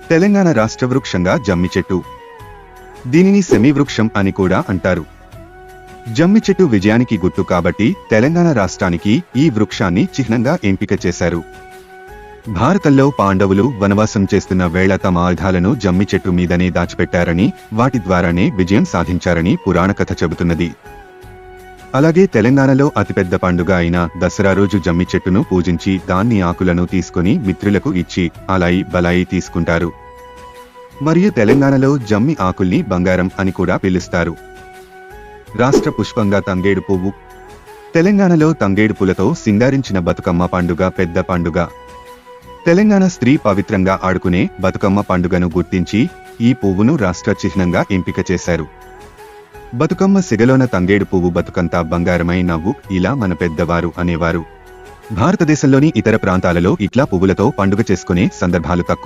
తెలంగాణ రాష్ట్ర వృక్షంగా జమ్మి చెట్టు. దీనిని సెమీ వృక్షం అని కూడా అంటారు. జమ్మి చెట్టు విజయానికి గుర్తు కాబట్టి తెలంగాణ రాష్ట్రానికి ఈ వృక్షాన్ని చిహ్నంగా ఎంపిక చేశారు. భారతంలో పాండవులు వనవాసం చేస్తున్న వేళ తమ ఆయుధాలను జమ్మి చెట్టు మీదనే దాచిపెట్టారని, వాటి ద్వారానే విజయం సాధించారని పురాణ కథ చెబుతున్నది. అలాగే తెలంగాణలో అతిపెద్ద పండుగ అయిన దసరా రోజు జమ్మి చెట్టును పూజించి దాన్ని ఆకులను తీసుకుని మిత్రులకు ఇచ్చి అలాయి బలాయి తీసుకుంటారు. మరియు తెలంగాణలో జమ్మి ఆకుల్ని బంగారం అని కూడా పిలుస్తారు. రాష్ట్ర పుష్పంగా తంగేడు పువ్వు. తెలంగాణలో తంగేడు పూలతో సింగారించిన బతుకమ్మ పండుగ పెద్ద పండుగ. తెలంగాణ స్త్రీ పవిత్రంగా ఆడుకునే బతుకమ్మ పండుగను గుర్తించి ఈ పువ్వును రాష్ట్ర చిహ్నంగా ఎంపిక చేశారు. బతుకమ్మ సిగలోన తంగేడు పువ్వు బతుకంతా బంగారమై నవ్వు, ఇలా మన పెద్దవారు అనేవారు. భారతదేశంలోని ఇతర ప్రాంతాలలో ఇట్లా పువ్వులతో పండుగ చేసుకునే సందర్భాలు తక్కువ.